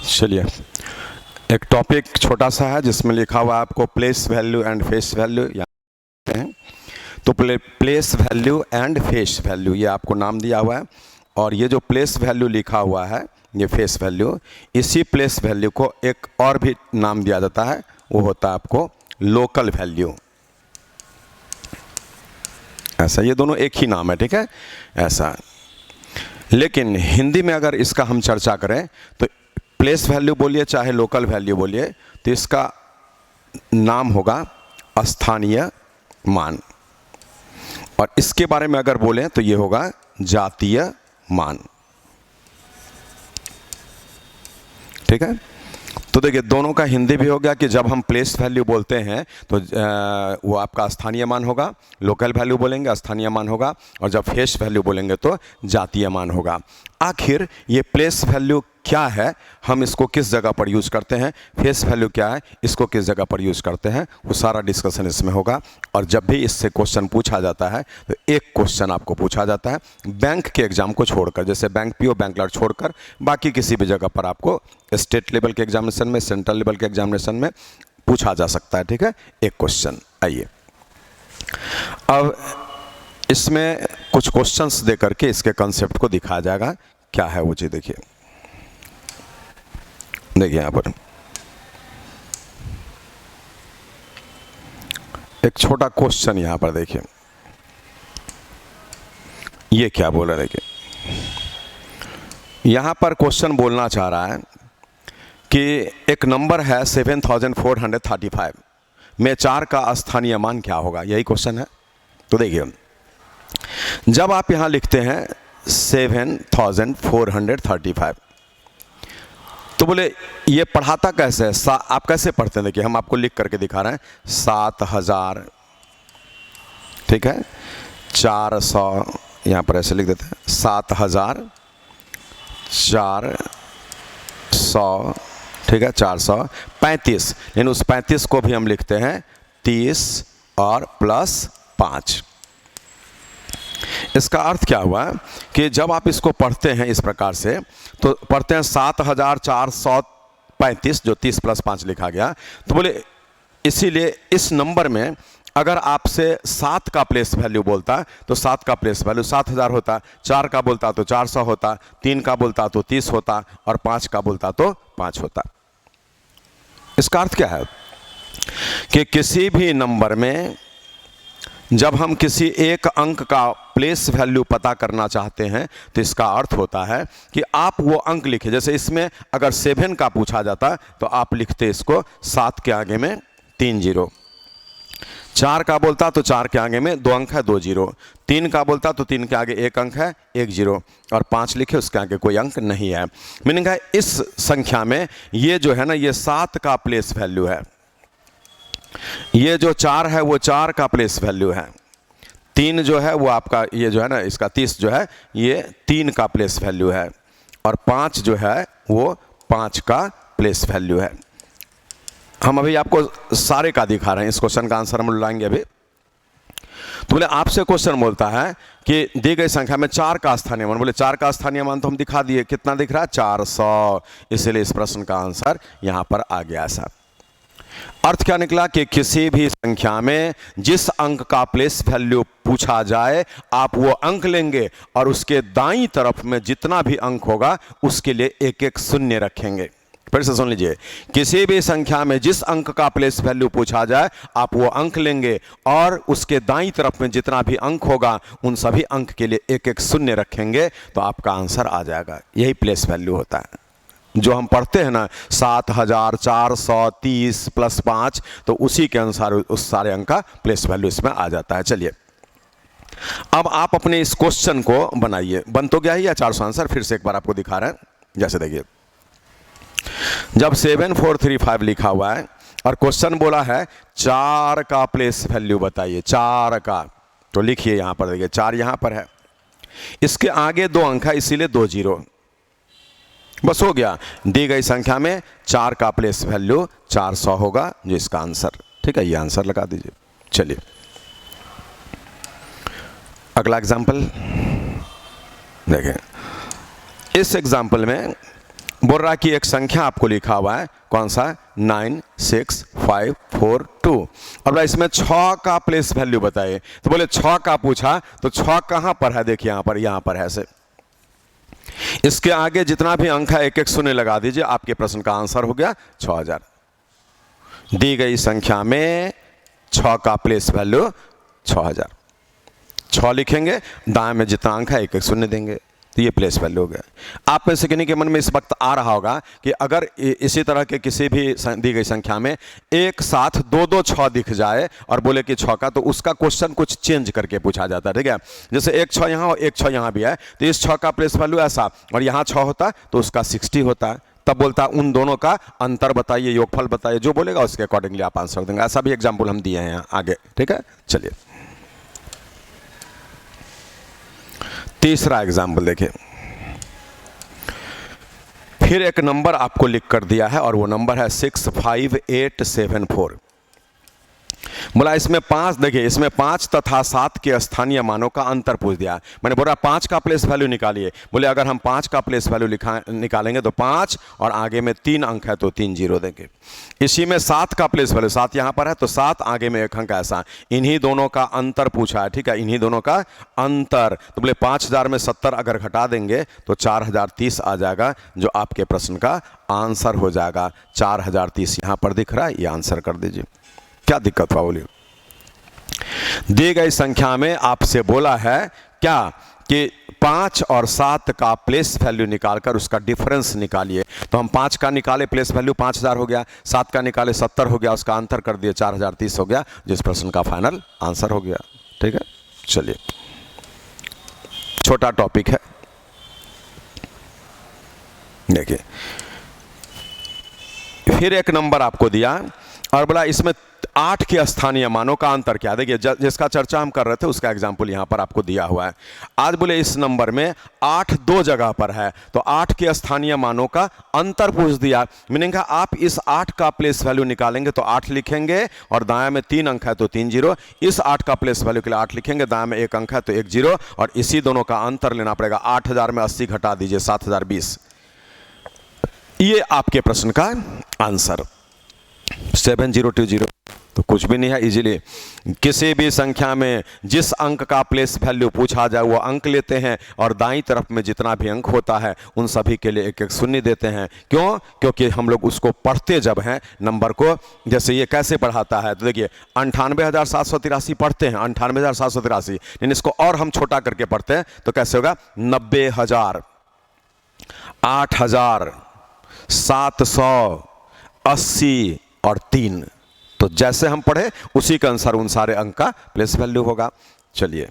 चलिए, एक टॉपिक छोटा सा है जिसमें लिखा हुआ है आपको place value and face value. यहाँ हैं तो place value and face value ये आपको नाम दिया हुआ है, और ये जो प्लेस वैल्यू लिखा हुआ है ये फेस वैल्यू, इसी प्लेस वैल्यू को एक और भी नाम दिया जाता है, वो होता है आपको लोकल वैल्यू। ऐसा ये दोनों एक ही नाम है, ठीक है ऐसा। लेकिन हिंदी में अगर इसका हम चर्चा करें तो प्लेस वैल्यू बोलिए चाहे लोकल वैल्यू बोलिए, तो इसका नाम होगा स्थानीय मान, और इसके बारे में अगर बोलें तो ये होगा जातीय मान। ठीक है, तो देखिए दोनों का हिंदी भी हो गया कि जब हम प्लेस वैल्यू बोलते हैं तो वो आपका स्थानीय मान होगा, लोकल वैल्यू बोलेंगे स्थानीय मान होगा, और जब फेस वैल्यू बोलेंगे तो जातीय मान होगा। आखिर ये प्लेस वैल्यू क्या है, हम इसको किस जगह पर यूज़ करते हैं, फेस वैल्यू क्या है, इसको किस जगह पर यूज़ करते हैं, वो सारा डिस्कशन इसमें होगा। और जब भी इससे क्वेश्चन पूछा जाता है तो एक क्वेश्चन आपको पूछा जाता है बैंक के एग्जाम को छोड़कर, जैसे बैंक पीओ बैंक क्लर्क छोड़कर बाकी किसी भी जगह पर आपको स्टेट लेवल के एग्जामिनेशन में, सेंट्रल लेवल के एग्जामिनेशन में पूछा जा सकता है। ठीक है, एक क्वेश्चन। आइए अब इसमें कुछ क्वेश्चंस दे करके इसके कंसेप्ट को दिखाया जाएगा क्या है वो चीज़। देखिए यहाँ पर एक छोटा क्वेश्चन यहाँ पर देखिए, ये क्या बोल रहा है। देखिए यहाँ पर क्वेश्चन बोलना चाह रहा है कि एक नंबर है 7435 में 4 का स्थानीय मान क्या होगा, यही क्वेश्चन है। तो देखिए जब आप यहाँ लिखते हैं 7435, तो बोले ये पढ़ाता कैसे है, आप कैसे पढ़ते हैं। देखिए हम आपको लिख करके दिखा रहे हैं 7000, ठीक है 400, यहाँ पर ऐसे लिख देते हैं 7400, ठीक है 435, लेकिन उस 35 को भी हम लिखते हैं 30 और प्लस 5। इसका अर्थ क्या हुआ कि जब आप इसको पढ़ते हैं इस प्रकार से, तो पढ़ते हैं 7435 जो 30 प्लस 5 लिखा गया, तो बोले इसीलिए इस नंबर में अगर आपसे 7 का प्लेस वैल्यू बोलता तो 7 का प्लेस वैल्यू 7000 होता, 4 का बोलता तो 400 होता, 3 का बोलता तो 30 होता, और 5 का बोलता तो 5 होता। इसका अर्थ क्या है कि किसी भी नंबर में जब हम किसी एक अंक का प्लेस वैल्यू पता करना चाहते हैं तो इसका अर्थ होता है कि आप वो अंक लिखें। जैसे इसमें अगर 7 का पूछा जाता तो आप लिखते इसको 7 के आगे में 3 जीरो, 4 का बोलता तो 4 के आगे में 2 अंक है 2 जीरो, 3 का बोलता तो 3 के आगे 1 अंक है 1 जीरो, और 5 लिखे उसके आगे कोई अंक नहीं है। मीनिंग है इस संख्या में ये जो है ना ये 7 का प्लेस वैल्यू है, ये जो 4 है वो 4 का प्लेस वैल्यू है, 3 जो है वो आपका ये जो है ना इसका 30 जो है ये 3 का प्लेस वैल्यू है, और 5 जो है वो 5 का प्लेस वैल्यू है। हम अभी आपको सारे का दिखा रहे हैं, इस क्वेश्चन का आंसर हम लाएंगे अभी। तो बोले आपसे क्वेश्चन बोलता है कि दी गई संख्या में 4 का स्थानीय मान, बोले 4 का स्थानीय मान तो हम दिखा दिए, कितना दिख रहा है 400, इसलिए इस प्रश्न का आंसर यहां पर आ गया। ऐसा अर्थ क्या निकला कि किसी भी संख्या में जिस अंक का प्लेस वैल्यू पूछा जाए आप वो अंक लेंगे, और उसके दाईं तरफ में जितना भी अंक होगा उसके लिए एक एक शून्य रखेंगे। फिर से सुन लीजिए, किसी भी संख्या में जिस अंक का प्लेस वैल्यू पूछा जाए आप वो अंक लेंगे, और उसके दाईं तरफ में जितना भी अंक होगा उन सभी अंक के लिए एक एक शून्य रखेंगे, तो आपका आंसर आ जाएगा। यही प्लेस वैल्यू होता है जो हम पढ़ते हैं ना 7430 प्लस 5, तो उसी के अनुसार उस सारे अंक का प्लेस वैल्यू इसमें आ जाता है। चलिए अब आप अपने इस क्वेश्चन को बनाइए। बन तो गया ही या 400 आंसर, फिर से एक बार आपको दिखा रहे हैं। जैसे देखिए जब 7435 लिखा हुआ है और क्वेश्चन बोला है 4 का प्लेस वैल्यू बताइए, 4 का, तो लिखिए यहां पर देखिए 4 यहां पर है, इसके आगे 2 अंक है इसीलिए 2 जीरो, बस हो गया। दी गई संख्या में 4 का प्लेस वैल्यू 400 होगा जो इसका आंसर, ठीक है ये आंसर लगा दीजिए। चलिए अगला एग्जाम्पल देखें। इस एग्जाम्पल में बोल रहा है कि एक संख्या आपको लिखा हुआ है, कौन सा? 96542। और बोला इसमें 6 का प्लेस वैल्यू बताइए। तो बोले 6 का पूछा, तो 6 कहां पर है? देखिए यहां पर है से। इसके आगे जितना भी अंक है एक एक शून्य लगा दीजिए, आपके प्रश्न का आंसर हो गया 6000। दी गई संख्या में 6 का प्लेस वैल्यू 6000। 6 लिखेंगे, दाएं में जितना अंक है एक एक शून्य देंगे, तो ये प्लेस वैल्यू हो गया। आप में से किन्हीं के मन में इस वक्त आ रहा होगा कि अगर इसी तरह के किसी भी दी गई संख्या में एक साथ 2-2 6 दिख जाए और बोले कि 6 का, तो उसका क्वेश्चन कुछ चेंज करके पूछा जाता है, ठीक है। जैसे एक 6 यहाँ और एक 6 यहाँ भी है, तो इस 6 का प्लेस वैल्यू ऐसा, और यहाँ 6 होता तो उसका 60 होता है। तब बोलता उन दोनों का अंतर बताइए, योगफल बताइए, जो बोलेगा उसके अकॉर्डिंगली आप आंसर देंगे। ऐसा भी एग्जाम्पल हम दिए हैं यहाँ आगे, ठीक है। चलिए तीसरा एग्जाम्पल देखिए। फिर एक नंबर आपको लिख कर दिया है और वो नंबर है 65874। बोला इसमें 5, देखिए इसमें 5 तथा 7 के स्थानीय मानों का अंतर पूछ दिया। मैंने बोला 5 का प्लेस वैल्यू निकालिए। बोले अगर हम 5 का प्लेस वैल्यू निकालेंगे तो 5 और आगे में 3 अंक है तो 3 जीरो देंगे। इसी में 7 का प्लेस वैल्यू, 7 यहाँ पर है तो 7 आगे में 1 अंक ऐसा, इन्हीं दोनों का अंतर पूछा है, ठीक है, इन्हीं दोनों का अंतर। तो बोले 5000 में 70 अगर घटा देंगे तो 4030 आ जाएगा, जो आपके प्रश्न का आंसर हो जाएगा। 4030 यहाँ पर दिख रहा है, ये आंसर कर दीजिए। क्या दिक्कत हुआ बोलिए? दी गई संख्या में आपसे बोला है क्या कि 5 और 7 का प्लेस वैल्यू निकालकर उसका डिफरेंस निकालिए। तो हम 5 का निकाले, प्लेस वैल्यू 5000 हो गया, 7 का निकाले 70 हो गया, उसका अंतर कर दिए 4030 हो गया, जिस प्रश्न का फाइनल आंसर हो गया, ठीक है। चलिए छोटा टॉपिक है, देखिए। फिर एक नंबर आपको दिया और बोला इसमें 8 के स्थानीय मानों का अंतर क्या। देखिए जिसका चर्चा हम कर रहे थे उसका एग्जाम्पल यहां पर आपको दिया हुआ है। आज बोले इस नंबर में 8 2 जगह पर है, तो 8 के स्थानीय मानों का अंतर पूछ दिया। मीनिंग आप इस 8 का प्लेस वैल्यू निकालेंगे तो 8 लिखेंगे और दाएं में 3 अंक है तो 3 जीरो। इस 8 का प्लेस वैल्यू के लिए 8 लिखेंगे, दाएं में 1 अंक है तो 1 जीरो, और इसी दोनों का अंतर लेना पड़ेगा। 8000 में 80 घटा दीजिए, 7020। ये आपके प्रश्न का आंसर 7020। तो कुछ भी नहीं है, इजीली किसी भी संख्या में जिस अंक का प्लेस वैल्यू पूछा जाए वो अंक लेते हैं और दाईं तरफ में जितना भी अंक होता है उन सभी के लिए 1-1 शून्य देते हैं। क्यों? क्योंकि हम लोग उसको पढ़ते जब हैं नंबर को, जैसे ये कैसे पढ़ाता है, तो देखिए 98,783 पढ़ते हैं, 98,783, लेकिन इसको और हम छोटा करके पढ़ते हैं तो कैसे होगा? 90,000, 8,000, 780 और 3। तो जैसे हम पढ़े उसी के अनुसार उन सारे अंक का प्लेस वैल्यू होगा। चलिए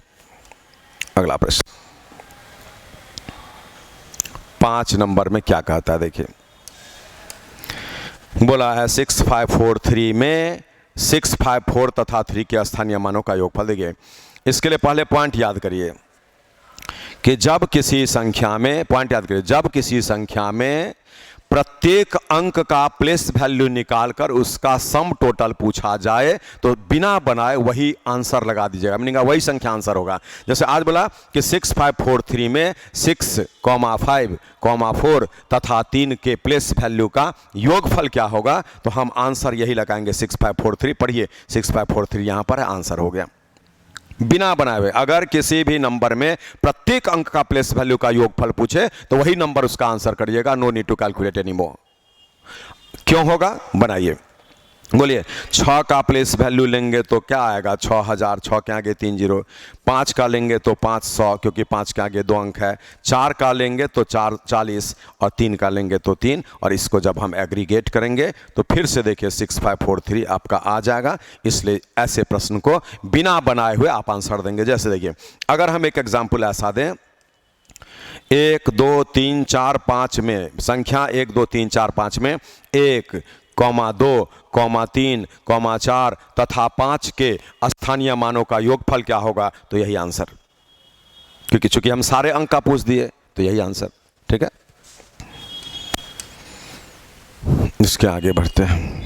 अगला प्रश्न 5 नंबर में क्या कहता है, देखिए। बोला है 6543 में 654 तथा 3 के स्थानीय मानों का योगफल। देखिए इसके लिए पहले पॉइंट याद करिए कि जब किसी संख्या में, पॉइंट याद करिए, जब किसी संख्या में प्रत्येक अंक का प्लेस वैल्यू निकालकर उसका सम टोटल पूछा जाए तो बिना बनाए वही आंसर लगा दीजिएगा, मीनिंग वही संख्या आंसर होगा। जैसे आज बोला कि 6543 में 6, 5, 4 तथा 3 के प्लेस वैल्यू का योगफल क्या होगा, तो हम आंसर यही लगाएंगे 6543। पढ़िए 6543 यहां पर है, आंसर हो गया बिना बनाए हुए। अगर किसी भी नंबर में प्रत्येक अंक का प्लेस वैल्यू का योगफल पूछे तो वही नंबर उसका आंसर करिएगा, no need to calculate any more. क्यों होगा? बनाइए, बोलिए। 6 का प्लेस वैल्यू लेंगे तो क्या आएगा? 6000, 6 के आगे 3 जीरो। 5 का लेंगे तो 500, क्योंकि 5 के आगे 2 अंक है। 4 का लेंगे तो 40 और 3 का लेंगे तो 3, और इसको जब हम एग्रीगेट करेंगे तो फिर से देखिए 6543 आपका आ जाएगा। इसलिए ऐसे प्रश्न को बिना बनाए हुए आप आंसर देंगे। जैसे देखिए अगर हम एक एग्जाम्पल ऐसा दें, 1 2 3 4 5 में, संख्या 1 2 3 4 5 में 1, 2, 3, 4 तथा 5 के स्थानीय मानों का योगफल क्या होगा, तो यही आंसर, क्योंकि चूंकि हम सारे अंक का पूछ दिए तो यही आंसर, ठीक है। इसके आगे बढ़ते हैं।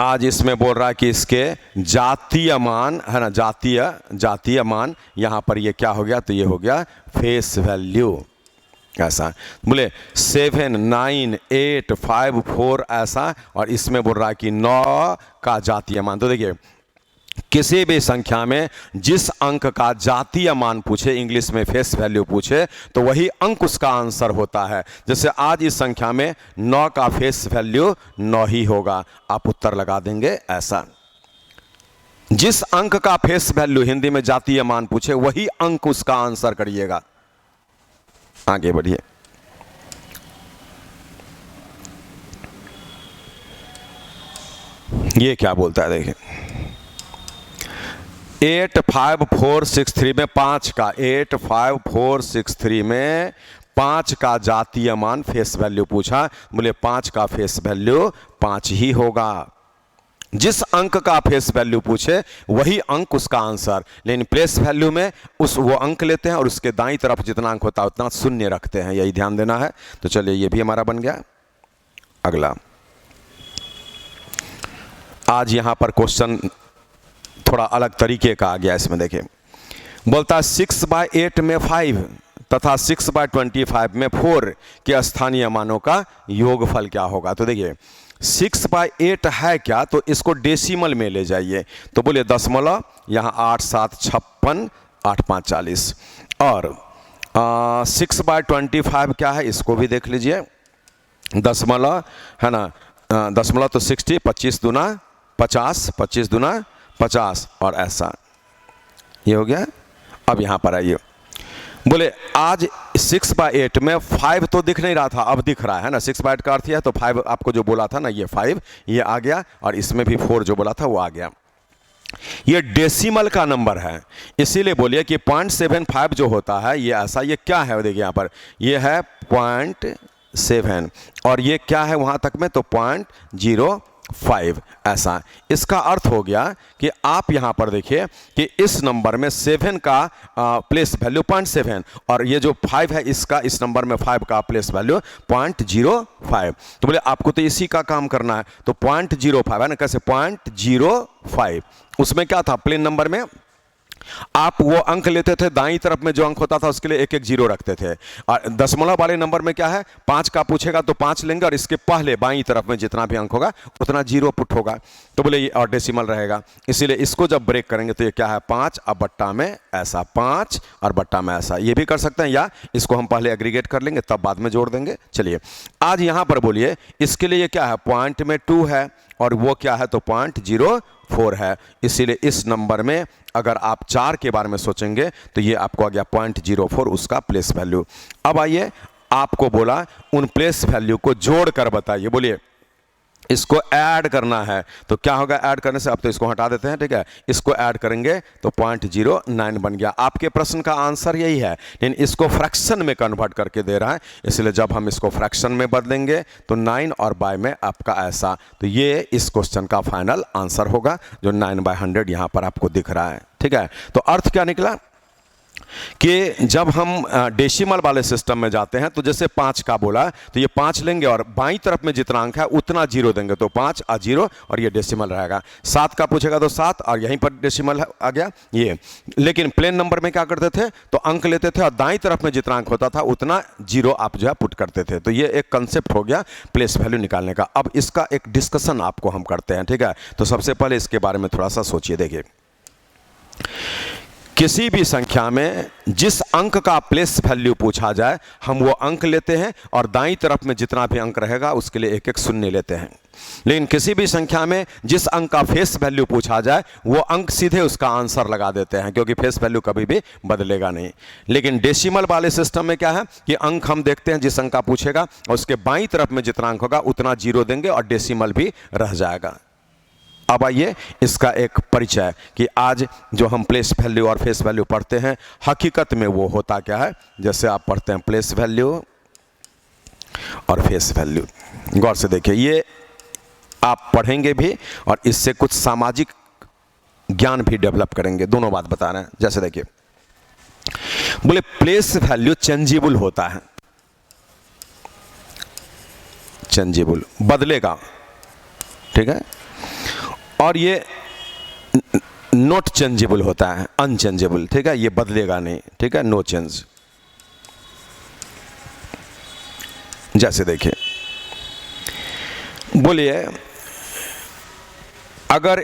आज इसमें बोल रहा है कि इसके जातीय मान है ना, जातीय मान, यहाँ पर ये क्या हो गया, तो ये हो गया फेस वैल्यू ऐसा। बोले 7, 9, 8, 5, 4 ऐसा, और इसमें बोल रहा है कि 9 का जातीय मान। तो देखिए किसी भी संख्या में जिस अंक का जातीय मान पूछे, इंग्लिश में फेस वैल्यू पूछे, तो वही अंक उसका आंसर होता है। जैसे आज इस संख्या में 9 का फेस वैल्यू 9 ही होगा, आप उत्तर लगा देंगे ऐसा। जिस अंक का फेस वैल्यू हिंदी में जातीय मान पूछे वही अंक उसका आंसर करिएगा। आगे बढ़िए। ये क्या बोलता है देखिए, 85463 में 5 का, 85463 में 5 का जातीय मान फेस वैल्यू पूछा। बोले 5 का फेस वैल्यू 5 ही होगा। जिस अंक का फेस वैल्यू पूछे वही अंक उसका आंसर, लेकिन प्लेस वैल्यू में वो अंक लेते हैं और उसके दाईं तरफ जितना अंक होता है उतना शून्य रखते हैं, यही ध्यान देना है। तो चलिए ये भी हमारा बन गया। अगला, आज यहां पर क्वेश्चन थोड़ा अलग तरीके का आ गया। इसमें देखिए बोलता है 6/8 में 5 तथा 6/25 में 4 के स्थानीय मानों का योगफल क्या होगा। तो देखिए 6/8 है क्या, तो इसको डेसिमल में ले जाइए। तो बोले दशमलव, यहाँ 8, 7, 56, 8, 5, 40। और 6/25 क्या है, इसको भी देख लीजिए। दशमलव है ना, दशमलव तो 60, 25 दूना 50, 25 दूना 50, और ऐसा ये हो गया। अब यहाँ पर आइए, बोले आज 6/8 में 5 तो दिख नहीं रहा था, अब दिख रहा है ना। 6/8 का अर्थ है तो 5 आपको जो बोला था ना, ये 5 ये आ गया, और इसमें भी 4 जो बोला था वो आ गया। ये डेसिमल का नंबर है, इसीलिए बोलिए कि 0.75 जो होता है ये ऐसा, ये क्या है देखिए यहाँ पर, ये है 0.7, और ये क्या है वहाँ तक में, तो 0.05 ऐसा। इसका अर्थ हो गया कि आप यहाँ पर देखिए कि इस नंबर में 7 का प्लेस वैल्यू 0.7, और ये जो 5 है इसका, इस नंबर में 5 का प्लेस वैल्यू 0.05। तो बोले आपको तो इसी का काम करना है, तो 0.05 है ना, कैसे 0.05। उसमें क्या था, प्लेन नंबर में आप वो अंक लेते थे, दाईं तरफ में जो अंक होता था उसके लिए 1-1 जीरो रखते थे। और दशमलव वाले नंबर में क्या है, 5 का पूछेगा तो 5 लेंगे, और इसके पहले बाईं तरफ में जितना भी अंक होगा उतना जीरो पुट होगा। तो बोले ये और डेसिमल रहेगा, इसीलिए इसको जब ब्रेक करेंगे तो ये क्या है, 5 और बट्टा में ऐसा, 5 और बट्टा में ऐसा। ये भी कर सकते हैं, या इसको हम पहले एग्रीगेट कर लेंगे तब बाद में जोड़ देंगे। चलिए आज यहां पर बोलिए इसके लिए क्या है, पॉइंट में 2 है और वो क्या है, तो 0.04 है। इसीलिए इस नंबर में अगर आप 4 के बारे में सोचेंगे तो ये आपको आ गया 0.04 उसका प्लेस वैल्यू। अब आइए, आपको बोला उन प्लेस वैल्यू को जोड़ कर बताइए। बोलिए इसको ऐड करना है, तो क्या होगा ऐड करने से, अब तो इसको हटा देते हैं, ठीक है, इसको ऐड करेंगे तो 0.09 बन गया। आपके प्रश्न का आंसर यही है, लेकिन इसको फ्रैक्शन में कन्वर्ट करके दे रहा है, इसलिए जब हम इसको फ्रैक्शन में बदलेंगे तो 9 और बाय में आपका ऐसा, तो ये इस क्वेश्चन का फाइनल आंसर होगा जो 9/100 यहां पर आपको दिख रहा है। ठीक है, तो अर्थ क्या निकला कि जब हम डेसिमल वाले सिस्टम में जाते हैं तो जैसे 5 का बोला तो ये 5 लेंगे और बाईं तरफ में जितना अंक है उतना जीरो देंगे, तो 5 और 0 और ये डेसिमल रहेगा। 7 का पूछेगा तो 7 और यहीं पर डेसिमल आ गया ये। लेकिन प्लेन नंबर में क्या करते थे, तो अंक लेते थे और दाईं तरफ में जितना अंक होता था उतना जीरो आप जो है पुट करते थे। तो ये एक कंसेप्ट हो गया प्लेस वैल्यू निकालने का। अब इसका एक डिस्कशन आपको हम करते हैं, ठीक है। तो सबसे पहले इसके बारे में थोड़ा सा सोचिए। देखिए किसी भी संख्या में जिस अंक का प्लेस वैल्यू पूछा जाए हम वो अंक लेते हैं और दाईं तरफ में जितना भी अंक रहेगा उसके लिए 1-1 शून्य लेते हैं। लेकिन किसी भी संख्या में जिस अंक का फेस वैल्यू पूछा जाए वो अंक सीधे उसका आंसर लगा देते हैं, क्योंकि फेस वैल्यू कभी भी बदलेगा नहीं। लेकिन डेसिमल वाले सिस्टम में क्या है कि अंक हम देखते हैं जिस अंक का पूछेगा और उसके बाईं तरफ में जितना अंक होगा उतना जीरो देंगे और डेसिमल भी रह जाएगा। अब आइए इसका एक परिचय कि आज जो हम प्लेस वैल्यू और फेस वैल्यू पढ़ते हैं हकीकत में वो होता क्या है। जैसे आप पढ़ते हैं प्लेस वैल्यू और फेस वैल्यू, गौर से देखिए, ये आप पढ़ेंगे भी और इससे कुछ सामाजिक ज्ञान भी डेवलप करेंगे, दोनों बात बता रहे हैं। जैसे देखिए बोले प्लेस वैल्यू चेंजेबल होता है, चेंजेबल बदलेगा, ठीक है। और ये नॉट चेंजेबल होता है, अनचेंजेबल, ठीक है, ये बदलेगा नहीं, ठीक है, नो चेंज। जैसे देखिए, बोलिए अगर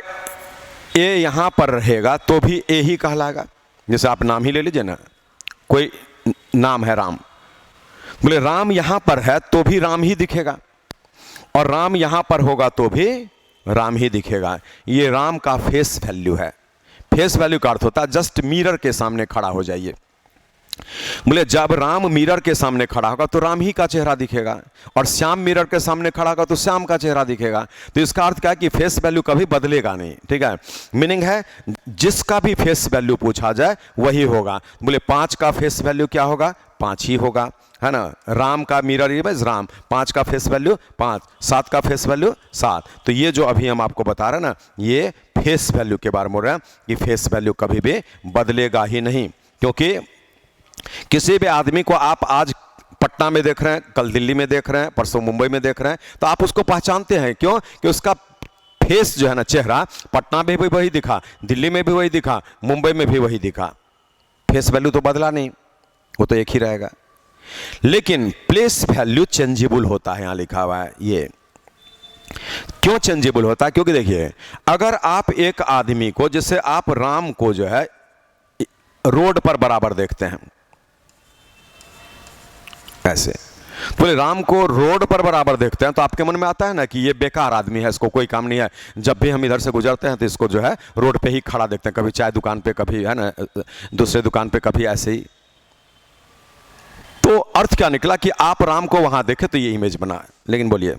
ए यहां पर रहेगा तो भी ए ही कहलाएगा। जैसे आप नाम ही ले लीजिए ना, कोई नाम है राम, बोले राम यहां पर है तो भी राम ही दिखेगा, और राम यहां पर होगा तो भी राम ही दिखेगा। ये राम का फेस वैल्यू है। फेस वैल्यू का अर्थ होता है जस्ट मिरर के सामने खड़ा हो जाइए। बोले जब राम मिरर के सामने खड़ा होगा तो राम ही का चेहरा दिखेगा, और श्याम मिरर के सामने खड़ा होगा तो श्याम का चेहरा दिखेगा। तो इसका अर्थ क्या है कि फेस वैल्यू कभी बदलेगा नहीं, ठीक है। मीनिंग है जिसका भी फेस वैल्यू पूछा जाए वही होगा। बोले 5 का फेस वैल्यू क्या होगा, 5 ही होगा, है ना। राम का मिरर इमेज राम, 5 का फेस वैल्यू 5, 7 का फेस वैल्यू 7। तो ये जो अभी हम आपको बता रहे हैं ना, ये फेस वैल्यू के बारे में बोल रहे हैं कि फेस वैल्यू कभी भी बदलेगा ही नहीं। क्योंकि किसी भी आदमी को आप आज पटना में देख रहे हैं, कल दिल्ली में देख रहे हैं, परसों मुंबई में देख रहे हैं, तो आप उसको पहचानते हैं। क्यों? कि उसका फेस जो है ना, चेहरा पटना में भी वही दिखा, दिल्ली में भी वही दिखा, मुंबई में भी वही दिखा। फेस वैल्यू तो बदला नहीं, वो तो एक ही रहेगा। लेकिन प्लेस वैल्यू चेंजेबल होता है, यहां लिखा हुआ है। ये क्यों चेंजेबल होता है? क्योंकि देखिए, अगर आप एक आदमी को, जैसे आप राम को जो है रोड पर बराबर देखते हैं, ऐसे बोले राम को रोड पर बराबर देखते हैं, तो आपके मन में आता है ना कि ये बेकार आदमी है, इसको कोई काम नहीं है। जब भी हम इधर से गुजरते हैं तो इसको जो है रोड पे ही खड़ा देखते हैं, कभी चाय दुकान पे, कभी है ना दूसरे दुकान पे, कभी ऐसे ही। तो अर्थ क्या निकला कि आप राम को वहां देखे तो ये इमेज बना। लेकिन बोलिए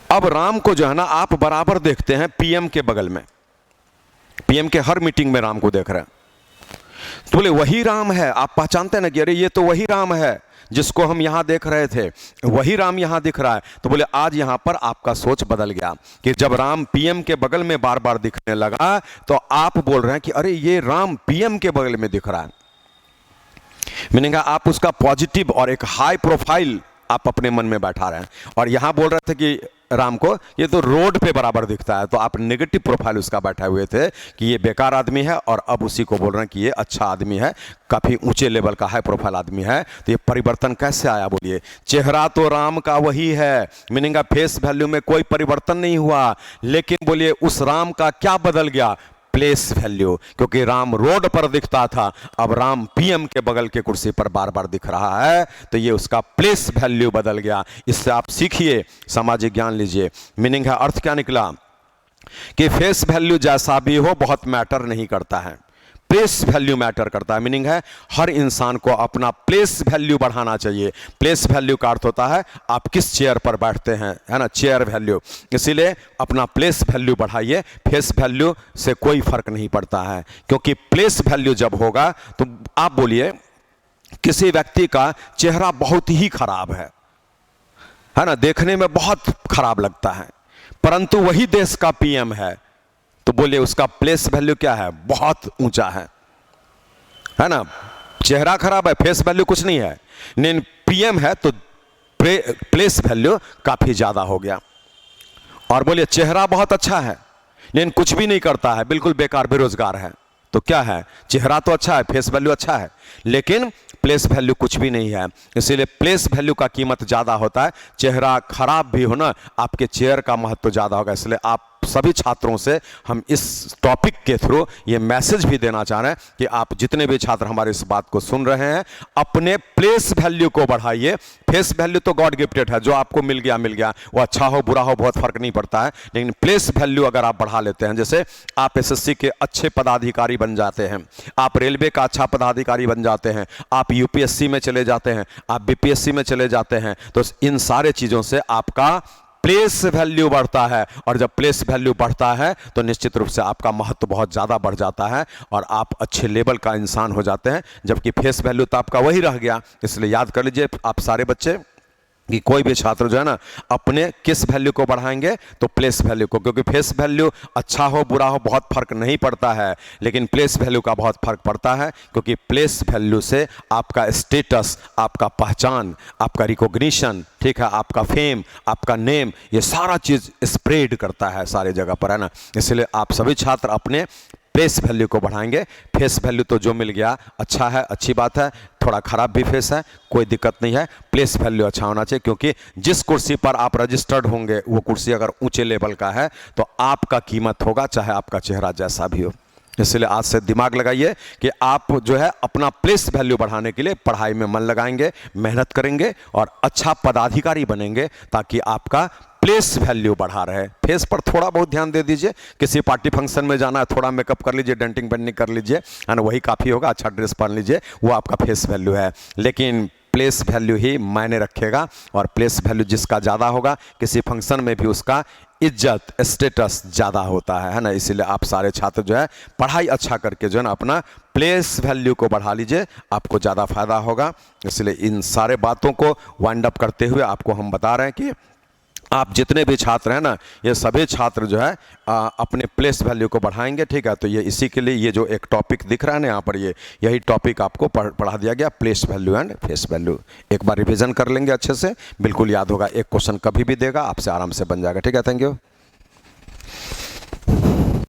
अब राम को जो है ना आप बराबर देखते हैं पीएम के बगल में, पीएम के हर मीटिंग में राम को देख रहे हैं, तो बोले वही राम है। आप पहचानते हैं ना कि अरे ये तो वही राम है जिसको हम यहां देख रहे थे, वही राम यहां दिख रहा है। तो बोले आज यहां पर आपका सोच बदल गया कि जब राम पीएम के बगल में बार बार दिखने लगा तो आप बोल रहे हैं कि अरे ये राम पीएम के बगल में दिख रहा है। मीनिंग आप उसका पॉजिटिव और एक हाई प्रोफाइल आप अपने मन में बैठा रहे हैं, और यहां बोल रहे थे कि राम को ये तो रोड पे बराबर दिखता है, तो आप नेगेटिव प्रोफाइल उसका बैठे हुए थे कि ये बेकार आदमी है, और अब उसी को बोल रहे हैं कि ये अच्छा आदमी है, काफी ऊंचे लेवल का हाई प्रोफाइल आदमी है। तो ये परिवर्तन कैसे आया? बोलिए चेहरा तो राम का वही है, मीनिंग फेस वैल्यू में कोई परिवर्तन नहीं हुआ, लेकिन बोलिए उस राम का क्या बदल गया? Place value. क्योंकि राम रोड पर दिखता था, अब राम पीएम के बगल के कुर्सी पर बार बार दिख रहा है, तो ये उसका प्लेस वैल्यू बदल गया। इससे आप सीखिए, सामाजिक ज्ञान लीजिए। मीनिंग है, अर्थ क्या निकला कि फेस वैल्यू जैसा भी हो बहुत मैटर नहीं करता है, प्लेस वैल्यू मैटर करता है। मीनिंग है हर इंसान को अपना प्लेस वैल्यू बढ़ाना चाहिए। प्लेस वैल्यू का अर्थ होता है आप किस चेयर पर बैठते हैं, है ना, चेयर वैल्यू। इसीलिए अपना प्लेस वैल्यू बढ़ाइए, फेस वैल्यू से कोई फर्क नहीं पड़ता है। क्योंकि प्लेस वैल्यू जब होगा तो आप बोलिए किसी व्यक्ति का चेहरा बहुत ही खराब है ना, देखने में बहुत खराब लगता है, परंतु वही देश का पीएम है, तो बोलिए उसका प्लेस वैल्यू क्या है? बहुत ऊंचा है ना। चेहरा खराब है, फेस वैल्यू कुछ नहीं है, लेकिन पीएम है तो प्लेस वैल्यू काफी ज्यादा हो गया। और बोलिए चेहरा बहुत अच्छा है लेकिन कुछ भी नहीं करता है, बिल्कुल बेकार बेरोजगार है, तो क्या है? चेहरा तो अच्छा है, फेस वैल्यू अच्छा है, लेकिन प्लेस वैल्यू कुछ भी नहीं है। इसीलिए प्लेस वैल्यू का कीमत ज्यादा होता है। चेहरा खराब भी हो ना, आपके चेयर का महत्व ज्यादा होगा। इसलिए आप सभी छात्रों से हम इस टॉपिक के थ्रू ये मैसेज भी देना चाह रहे हैं कि आप जितने भी छात्र हमारे इस बात को सुन रहे हैं, अपने प्लेस वैल्यू को बढ़ाइए। फेस वैल्यू तो गॉड गिफ्टेड है, जो आपको मिल गया मिल गया, वो अच्छा हो बुरा हो बहुत फर्क नहीं पड़ता है, लेकिन प्लेस वैल्यू अगर आप बढ़ा लेते हैं, जैसे आप एसएससी के अच्छे पदाधिकारी बन जाते हैं, आप रेलवे का अच्छा पदाधिकारी बन जाते हैं, आप यूपीएससी में चले जाते हैं, आप बीपीएससी में चले जाते हैं, तो इन सारे चीजों से आपका प्लेस वैल्यू बढ़ता है। और जब प्लेस वैल्यू बढ़ता है तो निश्चित रूप से आपका महत्व बहुत ज़्यादा बढ़ जाता है और आप अच्छे लेवल का इंसान हो जाते हैं। जबकि फेस वैल्यू तो आपका वही रह गया। इसलिए याद कर लीजिए आप सारे बच्चे कि कोई भी छात्र जो है ना अपने किस वैल्यू को बढ़ाएंगे, तो प्लेस वैल्यू को, क्योंकि फेस वैल्यू अच्छा हो बुरा हो बहुत फर्क नहीं पड़ता है, लेकिन प्लेस वैल्यू का बहुत फर्क पड़ता है, क्योंकि प्लेस वैल्यू से आपका स्टेटस, आपका पहचान, आपका रिकॉग्निशन, ठीक है, आपका फेम, आपका नेम, ये सारा चीज़ स्प्रेड करता है सारे जगह पर, है ना। इसलिए आप सभी छात्र अपने प्लेस वैल्यू को बढ़ाएंगे। फेस वैल्यू तो जो मिल गया अच्छा है, अच्छी बात है, थोड़ा खराब भी फेस है, कोई दिक्कत नहीं है, प्लेस वैल्यू अच्छा होना चाहिए, क्योंकि जिस कुर्सी पर आप रजिस्टर्ड होंगे वो कुर्सी अगर ऊंचे लेवल का है तो आपका कीमत होगा, चाहे आपका चेहरा जैसा भी हो। इसलिए आज से दिमाग लगाइए कि आप जो है अपना प्लेस वैल्यू बढ़ाने के लिए पढ़ाई में मन लगाएंगे, मेहनत करेंगे और अच्छा पदाधिकारी बनेंगे, ताकि आपका प्लेस वैल्यू बढ़ा रहे। फेस पर थोड़ा बहुत ध्यान दे दीजिए, किसी पार्टी फंक्शन में जाना है थोड़ा मेकअप कर लीजिए, डेंटिंग पेंटिंग कर लीजिए, है ना, वही काफ़ी होगा, अच्छा ड्रेस पहन लीजिए, वो आपका फेस वैल्यू है। लेकिन प्लेस वैल्यू ही मायने रखेगा, और प्लेस वैल्यू जिसका ज़्यादा होगा किसी फंक्शन में भी उसका इज्जत स्टेटस ज़्यादा होता है ना। इसीलिए आप सारे छात्र जो है पढ़ाई अच्छा करके जो है ना अपना प्लेस वैल्यू को बढ़ा लीजिए, आपको ज़्यादा फायदा होगा। इसलिए इन सारे बातों को वाइंड अप करते हुए आपको हम बता रहे हैं कि आप जितने भी छात्र हैं ना, ये सभी छात्र जो है अपने प्लेस वैल्यू को बढ़ाएंगे, ठीक है। तो ये इसी के लिए ये जो एक टॉपिक दिख रहा है ना यहाँ पर, ये यही टॉपिक आपको पढ़ा दिया गया, place value and face value. एक बार रिवीजन कर लेंगे अच्छे से, बिल्कुल याद होगा, एक क्वेश्चन कभी भी देगा आपसे आराम से बन जाएगा, ठीक है। Thank you.